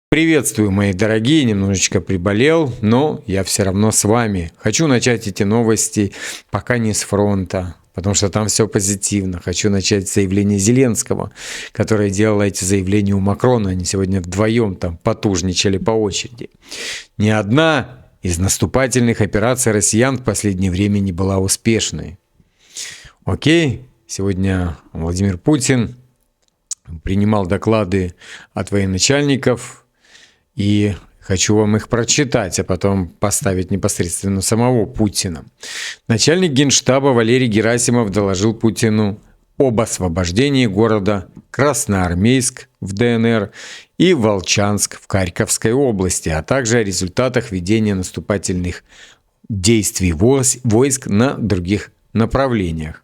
Приветствую, мои дорогие, немножечко приболел, но я все равно с вами. Хочу начать эти новости пока не с фронта, потому что там все позитивно. Хочу начать с заявления Зеленского, который делал эти заявления у Макрона. Они сегодня вдвоем там потужничали по очереди. Ни одна из наступательных операций россиян в последнее время не была успешной. Окей, сегодня Владимир Путин принимал доклады от военачальников, и хочу вам их прочитать, а потом поставить непосредственно самого Путина. Начальник Генштаба Валерий Герасимов доложил Путину об освобождении города Красноармейск в ДНР и Волчанск в Харьковской области, а также о результатах ведения наступательных действий войск на других направлениях.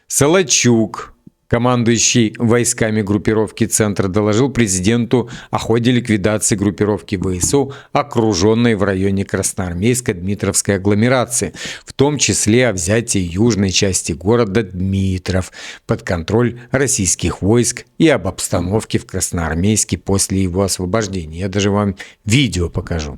Солодчук, командующий войсками группировки «Центр», доложил президенту о ходе ликвидации группировки ВСУ, окруженной в районе Красноармейска Дмитровской агломерации, в том числе о взятии южной части города Дмитров под контроль российских войск и об обстановке в Красноармейске после его освобождения. Я даже вам видео покажу.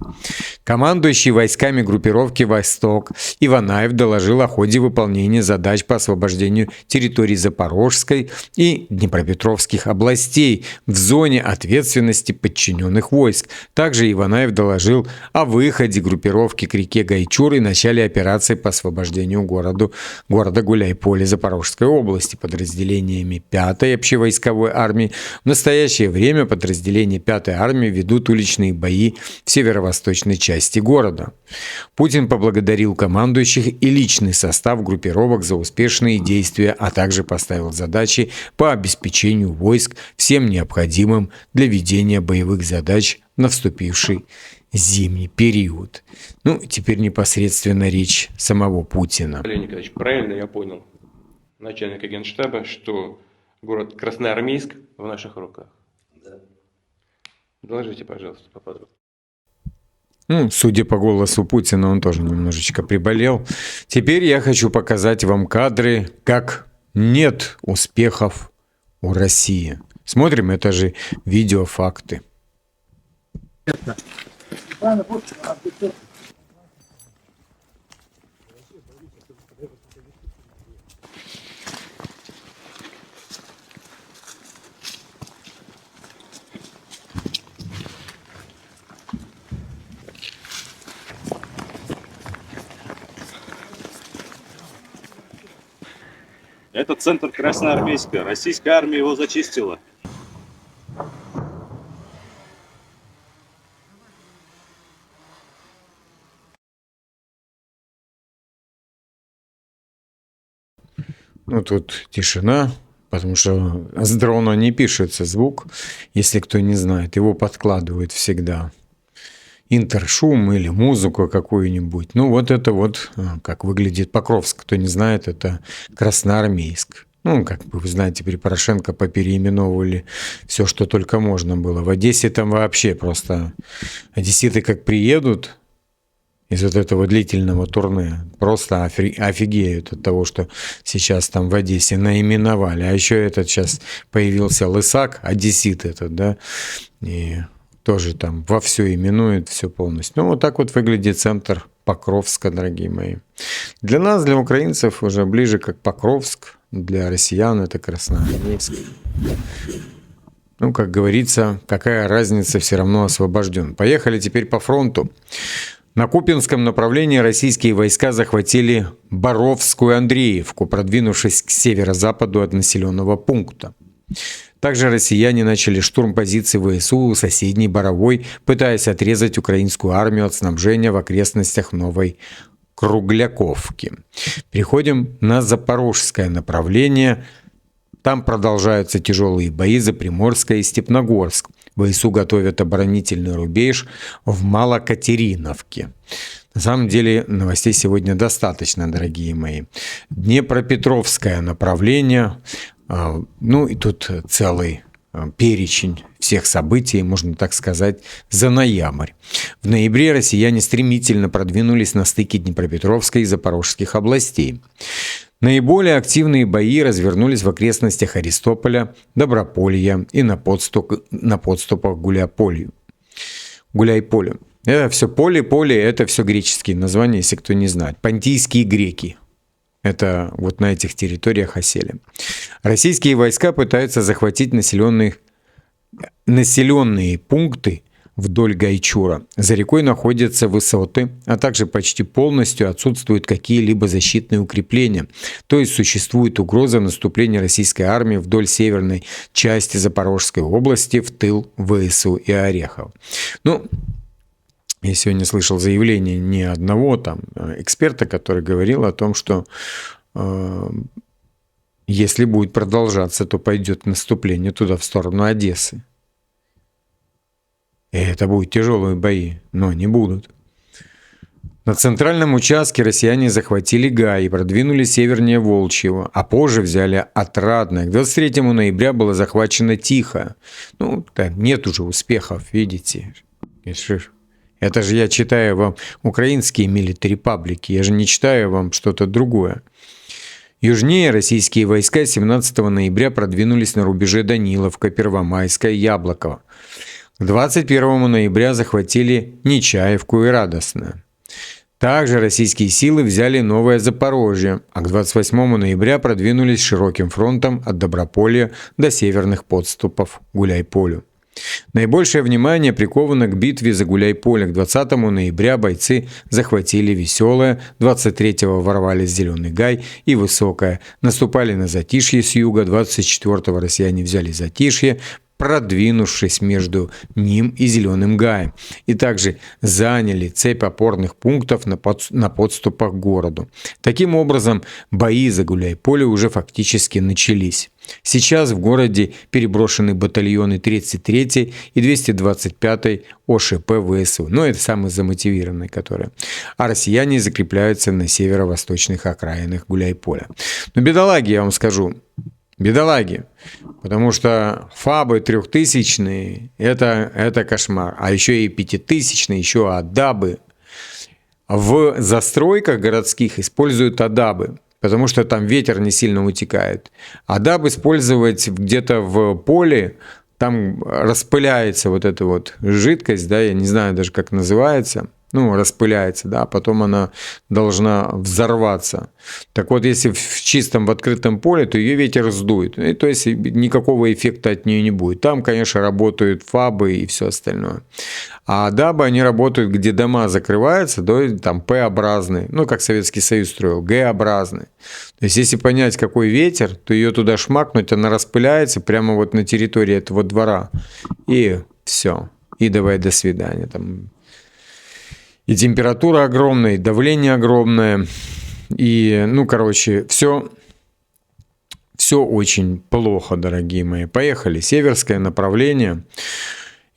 Командующий войсками группировки «Восток» Иванаев доложил о ходе выполнения задач по освобождению территорий Запорожской и Днепропетровских областей в зоне ответственности подчиненных войск. Также Иванаев доложил о выходе группировки к реке Гайчур и начале операции по освобождению города Гуляйполе Запорожской области подразделениями 5-й общевойсковой армии. В настоящее время подразделения 5-й армии ведут уличные бои в северо-восточной части города. Путин поблагодарил командующих и личный состав группировок за успешные действия, а также поставил задачи по обеспечению войск всем необходимым для ведения боевых задач на вступивший зимний период. Ну, теперь непосредственно речь самого Путина. Валерий Николаевич, правильно я понял начальника Генштаба, что город Красноармейск в наших руках? Да. Доложите, пожалуйста, поподробнее. Судя по голосу Путина, он тоже немножечко приболел. Теперь я хочу показать вам кадры, как нет успехов у России. Смотрим, это же видеофакты. Это центр Красноармейска. Российская армия его зачистила. Тут тишина, потому что с дрона не пишется звук, если кто не знает. Его подкладывают всегда интершум или музыку какую-нибудь. Вот это вот, как выглядит Покровск. Кто не знает, это Красноармейск. Как бы вы знаете, теперь Порошенко попереименовывали все, что только можно было. В Одессе там вообще просто одесситы как приедут из вот этого длительного турне, просто офигеют от того, что сейчас там в Одессе наименовали. А еще этот сейчас появился Лысак, одессит этот, да, и тоже там во все именует, все полностью. Вот так вот выглядит центр Покровска, дорогие мои. Для нас, для украинцев, уже ближе как Покровск, для россиян это Красноармейск. Как говорится, какая разница, все равно освобожден. Поехали теперь по фронту. На Купинском направлении российские войска захватили Боровскую Андреевку, продвинувшись к северо-западу от населенного пункта. Также россияне начали штурм позиций ВСУ у соседней Боровой, пытаясь отрезать украинскую армию от снабжения в окрестностях Новой Кругляковки. Переходим на Запорожское направление. Там продолжаются тяжелые бои за Приморское и Степногорск. ВСУ готовят оборонительный рубеж в Малокатериновке. На самом деле новостей сегодня достаточно, дорогие мои. Днепропетровское направление. И тут целый перечень всех событий, можно так сказать, за ноябрь. В ноябре россияне стремительно продвинулись на стыке Днепропетровской и Запорожских областей. Наиболее активные бои развернулись в окрестностях Аристополя, Доброполья и на подступах к Гуляйполю. Гуляй-Полю. Это все поле, это все греческие названия, если кто не знает. Понтийские греки. Это вот на этих территориях осели. Российские войска пытаются захватить населенные пункты вдоль Гайчура. За рекой находятся высоты, а также почти полностью отсутствуют какие-либо защитные укрепления. То есть существует угроза наступления российской армии вдоль северной части Запорожской области в тыл ВСУ и Орехов. Ну, я сегодня слышал заявление ни одного там эксперта, который говорил о том, что если будет продолжаться, то пойдет наступление туда, в сторону Одессы. И это будут тяжелые бои, но они будут. На центральном участке россияне захватили Гай и продвинулись севернее Волчьего, а позже взяли Отрадное. К 23 ноября было захвачено Тихо. Ну, да, нет уже успехов, видите. Это же я читаю вам украинские милитари-паблики, я же не читаю вам что-то другое. Южнее российские войска 17 ноября продвинулись на рубеже Даниловка, Первомайская, Яблоково. К 21 ноября захватили Нечаевку и Радостное. Также российские силы взяли Новое Запорожье, а к 28 ноября продвинулись широким фронтом от Доброполья до северных подступов к Гуляй-Полю. Наибольшее внимание приковано к битве за Гуляй-Поле. К 20 ноября бойцы захватили Веселое, 23-го ворвались в Зеленый Гай и Высокое, наступали на Затишье с юга, 24-го россияне взяли Затишье, продвинувшись между ним и Зеленым Гаем, и также заняли цепь опорных пунктов на подступах к городу. Таким образом, бои за Гуляй-Поле уже фактически начались. Сейчас в городе переброшены батальоны 33-й и 225-й ОШП ВСУ. Но это самые замотивированные, которые. А россияне закрепляются на северо-восточных окраинах Гуляй-Поля. Но бедолаги, я вам скажу, бедолаги, потому что ФАБы 3000-е это кошмар, а еще и 5000-е, еще адабы. В застройках городских используют адабы, потому что там ветер не сильно утекает. Адаб использовать где-то в поле, там распыляется вот эта вот жидкость, да, я не знаю даже как называется, распыляется, да, потом она должна взорваться. Так вот, если в чистом, в открытом поле, то ее ветер сдует. И, то есть никакого эффекта от нее не будет. Там, конечно, работают ФАБы и все остальное. А адабы, они работают, где дома закрываются, да, там П-образные, как Советский Союз строил, Г-образные. То есть, если понять, какой ветер, то ее туда шмакнуть, она распыляется прямо вот на территории этого двора. И все. И давай до свидания. Там. И температура огромная, и давление огромное. И, все очень плохо, дорогие мои. Поехали. Северское направление.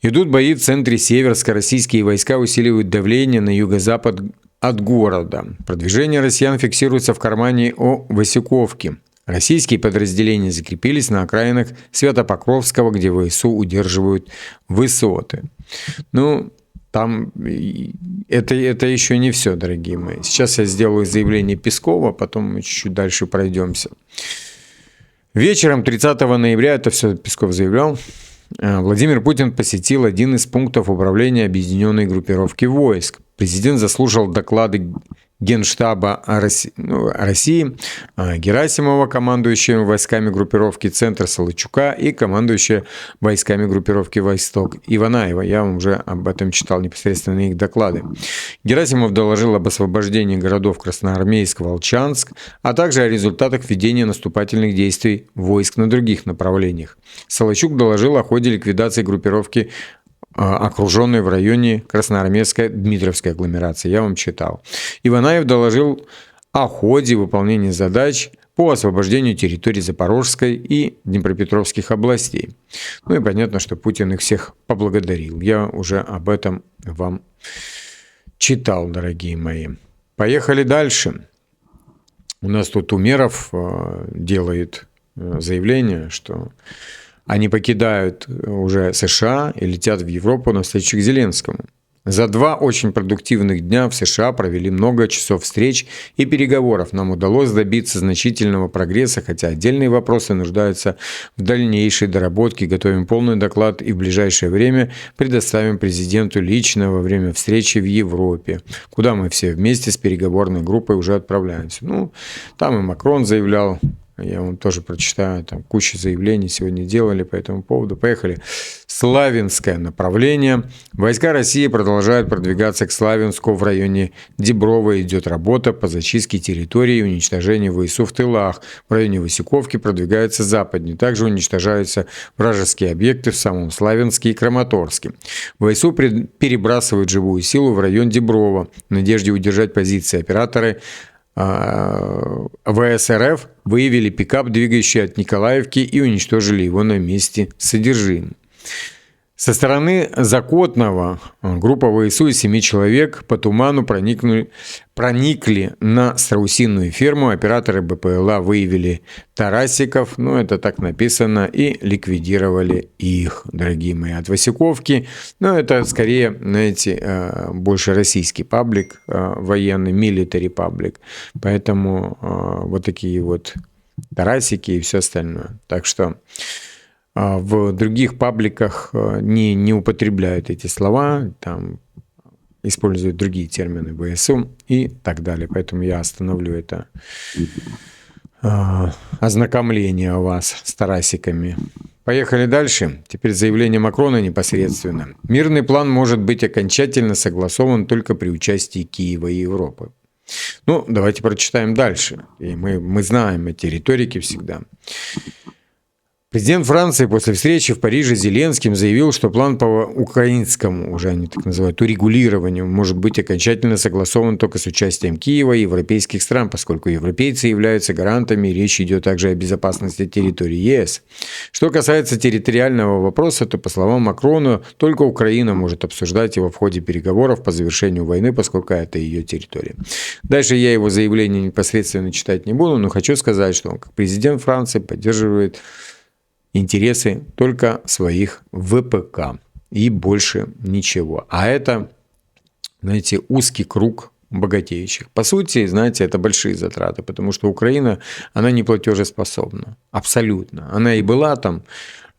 Идут бои в центре Северска. Российские войска усиливают давление на юго-запад от города. Продвижение россиян фиксируется в кармане о Васюковке. Российские подразделения закрепились на окраинах Свято-Покровского, где ВСУ удерживают высоты. Там это еще не все, дорогие мои. Сейчас я сделаю заявление Пескова, потом мы чуть-чуть дальше пройдемся. Вечером 30 ноября, это все Песков заявлял, Владимир Путин посетил один из пунктов управления объединенной группировки войск. Президент заслушал доклады Генштаба России, Герасимова, командующего войсками группировки «Центр», Солочука и командующего войсками группировки «Восток» Иванаева. Я вам уже об этом читал непосредственно их доклады. Герасимов доложил об освобождении городов Красноармейск, Волчанск, а также о результатах ведения наступательных действий войск на других направлениях. Солочук доложил о ходе ликвидации группировки, окруженной в районе Красноармейской Дмитровской агломерации. Я вам читал. Иванаев доложил о ходе выполнения задач по освобождению территорий Запорожской и Днепропетровских областей. И понятно, что Путин их всех поблагодарил. Я уже об этом вам читал, дорогие мои. Поехали дальше. У нас тут Умеров делает заявление, что они покидают уже США и летят в Европу навстречу к Зеленскому. За 2 очень продуктивных дня в США провели много часов встреч и переговоров. Нам удалось добиться значительного прогресса, хотя отдельные вопросы нуждаются в дальнейшей доработке. Готовим полный доклад и в ближайшее время предоставим президенту лично во время встречи в Европе, куда мы все вместе с переговорной группой уже отправляемся. Ну, там и Макрон заявлял. Я вам тоже прочитаю, там куча заявлений сегодня делали по этому поводу. Поехали. Славянское направление. Войска России продолжают продвигаться к Славянску. В районе Диброва идет работа по зачистке территории и уничтожению ВСУ в тылах. В районе Васюковки продвигается западнее. Также уничтожаются вражеские объекты в самом Славянске и Краматорске. ВСУ перебрасывают живую силу в район Диброва. В надежде удержать позиции операторы ВСРФ выявили пикап, двигающий от Николаевки, и уничтожили его на месте содержимым. Со стороны Закотного группа ВСУ из 7 человек по туману проникли на страусиную ферму. Операторы БПЛА выявили тарасиков, ну это так написано, и ликвидировали их, дорогие мои. От Васюковки, ну это скорее, знаете, больше российский паблик, военный, military паблик. Поэтому вот такие вот тарасики и все остальное. Так что в других пабликах не употребляют эти слова, там используют другие термины ВСУ и так далее. Поэтому я остановлю это ознакомление у вас с тарасиками. Поехали дальше. Теперь заявление Макрона непосредственно. Мирный план может быть окончательно согласован только при участии Киева и Европы. Ну, давайте прочитаем дальше. И мы знаем эти риторики всегда. Президент Франции после встречи в Париже с Зеленским заявил, что план по украинскому, уже они так называют, урегулированию может быть окончательно согласован только с участием Киева и европейских стран, поскольку европейцы являются гарантами, и речь идет также о безопасности территории ЕС. Что касается территориального вопроса, то, по словам Макрона, только Украина может обсуждать его в ходе переговоров по завершению войны, поскольку это ее территория. Дальше я его заявление непосредственно читать не буду, но хочу сказать, что он, как президент Франции, поддерживает интересы только своих ВПК и больше ничего. А это, знаете, узкий круг богатеющих. По сути, знаете, это большие затраты, потому что Украина, она не платежеспособна. Абсолютно. Она и была там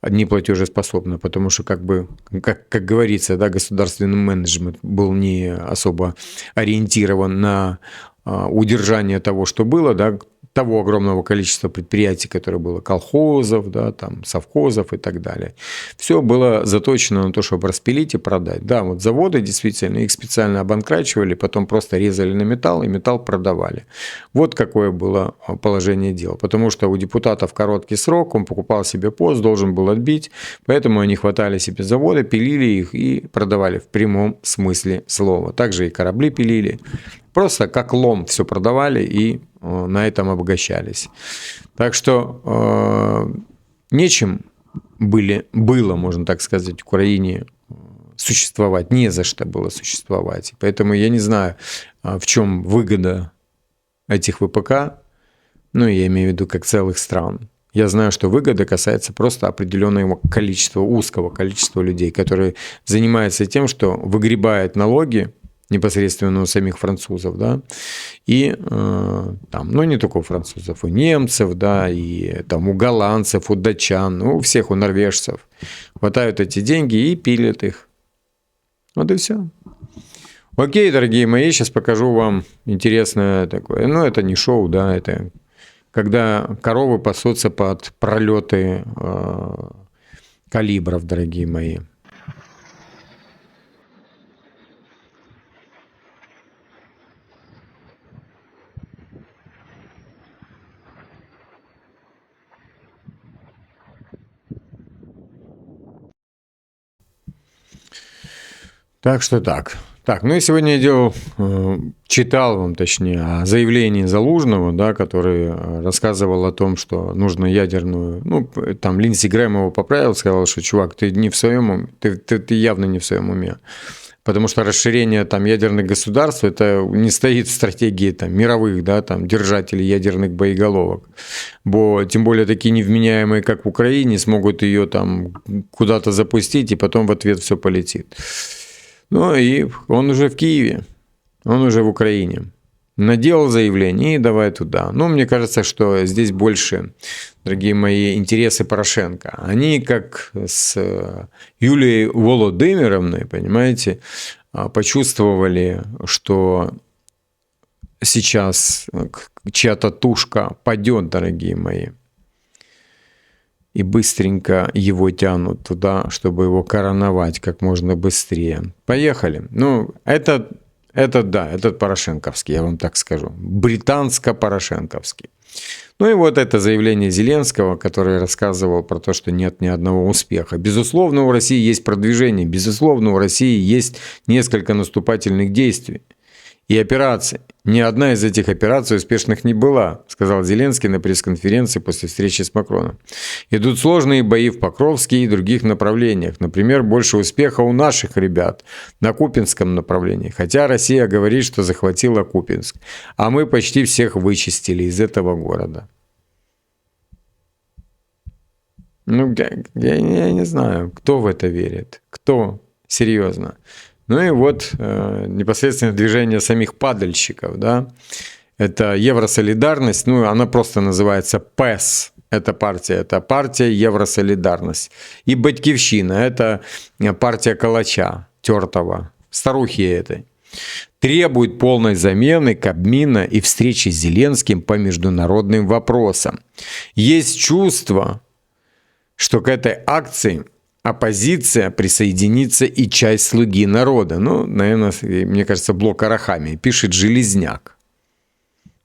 не платежеспособна, потому что, как говорится, да, государственный менеджмент был не особо ориентирован на удержание того, что было, да, того огромного количества предприятий, которое было, колхозов, да, там, совхозов и так далее. Все было заточено на то, чтобы распилить и продать. Да, вот заводы действительно, их специально обанкрачивали, потом просто резали на металл и металл продавали. Вот какое было положение дел. Потому что у депутатов короткий срок, он покупал себе пост, должен был отбить, поэтому они хватали себе заводы, пилили их и продавали в прямом смысле слова. Также и корабли пилили. Просто как лом все продавали и на этом обогащались. Так что нечем было, можно так сказать, Украине существовать, не за что было существовать. Поэтому я не знаю, в чем выгода этих ВПК, ну, я имею в виду как целых стран. Я знаю, что выгода касается просто определенного количества, узкого количества людей, которые занимаются тем, что выгребают налоги непосредственно у самих французов, да, и там, ну, не только у французов, у немцев, да, и там у голландцев, у датчан, ну, у всех, у норвежцев хватают эти деньги и пилят их. Вот и все. Окей, дорогие мои, сейчас покажу вам интересное такое, ну, это не шоу, да, это когда коровы пасутся под пролеты калибров, дорогие мои. Так что так. Так, ну и сегодня я читал вам, точнее, о заявлении Залужного, да, который рассказывал о том, что нужно ядерную... Ну, там Линдси Грэм его поправил, сказал, что, чувак, ты не в своем уме, ты явно не в своем уме. Потому что расширение там ядерных государств, это не стоит в стратегии там мировых, да, там держателей ядерных боеголовок. Тем более такие невменяемые, как в Украине, смогут ее там куда-то запустить, и потом в ответ все полетит. Ну и он уже в Киеве, он уже в Украине. Наделал заявление и давай туда. Ну, мне кажется, что здесь больше, дорогие мои, интересы Порошенко. Они, как с Юлией Володимировной, понимаете, почувствовали, что сейчас чья-то тушка падет, дорогие мои. И быстренько его тянут туда, чтобы его короновать как можно быстрее. Поехали. Ну, этот порошенковский, я вам так скажу. Британско-порошенковский. Ну и вот это заявление Зеленского, который рассказывал про то, что нет ни одного успеха. Безусловно, у России есть продвижение. Безусловно, у России есть несколько наступательных действий и операций. Ни одна из этих операций успешных не была, сказал Зеленский на пресс-конференции после встречи с Макроном. Идут сложные бои в Покровске и других направлениях. Например, больше успеха у наших ребят на Купинском направлении. Хотя Россия говорит, что захватила Купинск. А мы почти всех вычистили из этого города. Ну, я не знаю, кто в это верит. Кто? Серьезно. Ну и вот непосредственно движение самих падальщиков, да, это Евросолидарность, ну она просто называется ПЭС, это партия Евросолидарность. И Батькивщина, это партия Калача, тертого, старухи этой. Требует полной замены Кабмина и встречи с Зеленским по международным вопросам. Есть чувство, что к этой акции оппозиция присоединится и часть «Слуги народа». Ну, наверное, мне кажется, блок Арахамии. Пишет Железняк.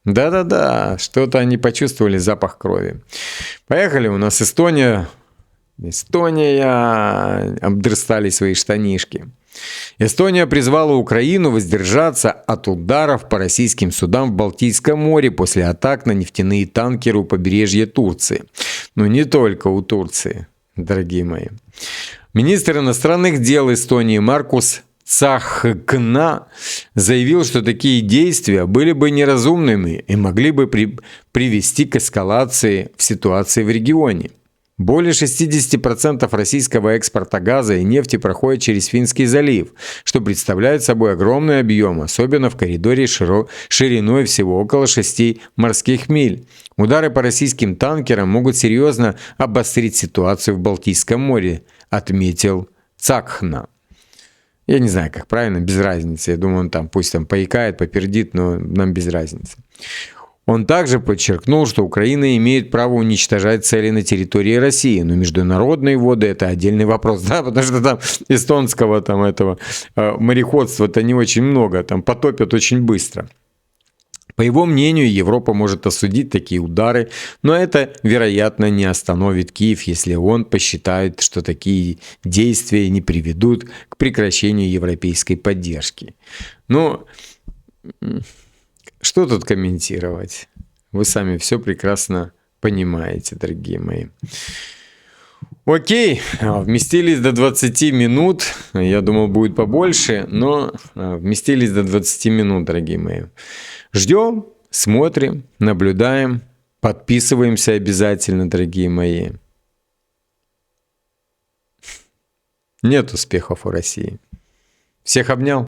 Да-да-да, что-то они почувствовали запах крови. Поехали, у нас Эстония. Обдрыстали свои штанишки. Эстония призвала Украину воздержаться от ударов по российским судам в Балтийском море после атак на нефтяные танкеры у побережья Турции. Но не только у Турции, дорогие мои. Министр иностранных дел Эстонии Маркус Цахкна заявил, что такие действия были бы неразумными и могли бы привести к эскалации в ситуации в регионе. Более 60% российского экспорта газа и нефти проходит через Финский залив, что представляет собой огромный объем, особенно в коридоре шириной всего около 6 морских миль. Удары по российским танкерам могут серьезно обострить ситуацию в Балтийском море, отметил Цахкна. Я не знаю, как правильно, без разницы. Я думаю, он там пусть там поикает, попердит, но нам без разницы. Он также подчеркнул, что Украина имеет право уничтожать цели на территории России, но международные воды – это отдельный вопрос, да, потому что там эстонского там этого мореходства-то не очень много, там потопят очень быстро. По его мнению, Европа может осудить такие удары, но это, вероятно, не остановит Киев, если он посчитает, что такие действия не приведут к прекращению европейской поддержки. Ну, что тут комментировать? Вы сами все прекрасно понимаете, дорогие мои. Окей, вместились до 20 минут. Я думал, будет побольше, но вместились до 20 минут, дорогие мои. Ждем, смотрим, наблюдаем, подписываемся обязательно, дорогие мои. Нет успехов у России. Всех обнял.